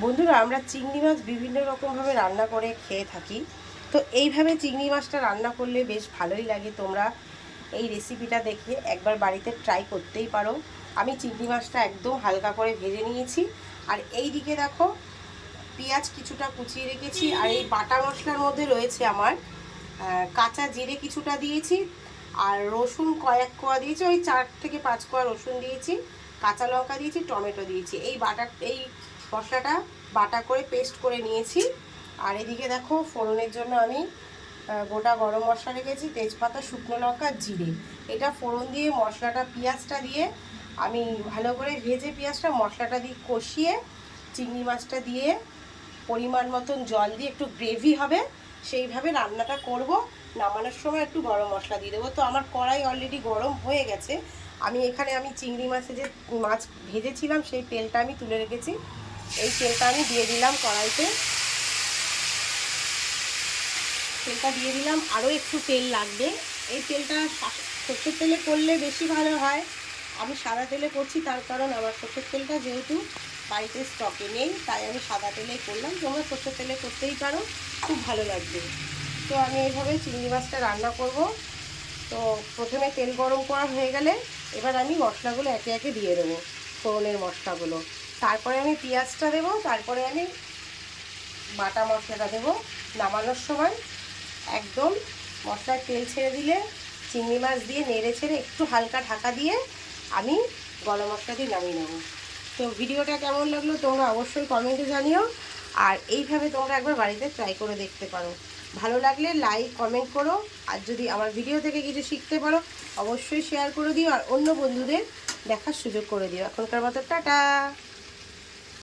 বন্ধুরা, আমরা চিংড়ি মাছ বিভিন্ন রকমভাবে রান্না করে খেয়ে থাকি। তো এইভাবে চিংড়ি মাছটা রান্না করলে বেশ ভালোই লাগে। তোমরা এই রেসিপিটা দেখে একবার বাড়িতে ট্রাই করতেই পারো। আমি চিংড়ি মাছটা একদম হালকা করে ভেজে নিয়েছি। আর এই দিকে দেখো, পেঁয়াজ কিছুটা কুচিয়ে রেখেছি। আর এই বাটা মশলার মধ্যে রয়েছে আমার কাঁচা জিরে কিছুটা দিয়েছি, আর রসুন কয়েক কোয়া দিয়েছি, ওই 4 থেকে 5 কোয়া রসুন দিয়েছি, কাঁচা লঙ্কা দিয়েছি, টমেটো দিয়েছি। এই মশলাটা বাটা করে পেস্ট করে নিয়েছি। আর এদিকে দেখো, ফোড়নের জন্য আমি গোটা গরম মশলা রেখেছি, তেজপাতা, শুকনো লঙ্কা, জিরে। এটা ফোড়ন দিয়ে মশলাটা, পেঁয়াজটা দিয়ে আমি ভালো করে ভেজে পেঁয়াজটা মশলাটা দিয়ে কষিয়ে চিংড়ি মাছটা দিয়ে পরিমাণ মতন জল দিয়ে একটু গ্রেভি হবে সেইভাবে রান্নাটা করব। নামানোর সময় একটু গরম মশলা দিয়ে দেবো। তো আমার কড়াই অলরেডি গরম হয়ে গেছে। আমি চিংড়ি মাছে যে মাছ ভেজেছিলাম সেই তেলটা আমি তুলে রেখেছি। এই তেলটা আমি দিয়ে দিলাম কড়াইতে। তেলটা দিয়ে দিলাম, আরও একটু তেল লাগবে। এই তেলটা সর্ষের তেলে করলে বেশি ভালো হয়। আমি সাদা তেলে করছি, তার কারণ আমার সর্ষের তেলটা যেহেতু বাড়িতে স্টকে নেই, তাই আমি সাদা তেলেই করলাম। তোমরা সর্ষের তেলে করতেই পারো, খুব ভালো লাগবে। তো আমি এইভাবে চিংড়ি মাছটা রান্না করব। তো প্রথমে তেল গরম করা হয়ে গেলে এবার আমি মশলাগুলো একে একে দিয়ে দেবো, ফোড়নের মশলাগুলো। তারপরে আমি পেঁয়াজটা দেবো, তারপরে আমি বাটা মশলাটা দেবো। নামানোর সময় একদম মশলার তেল ছেড়ে দিলে চিংড়ি মাছ দিয়ে নেড়ে ছেড়ে একটু হালকা ঢাকা দিয়ে আমি গরম মশলা দিয়ে নামিয়ে নেব। তো ভিডিওটা কেমন লাগলো তোমরা অবশ্যই কমেন্টে জানিও। আর এইভাবে তোমরা একবার বাড়িতে ট্রাই করে দেখতে পারো। ভালো লাগলে লাইক কমেন্ট করো। আর যদি আমার ভিডিও থেকে কিছু শিখতে পারো অবশ্যই শেয়ার করে দিও, আর অন্য বন্ধুদের দেখার সুযোগ করে দিও। এখনকার মতো টাটা।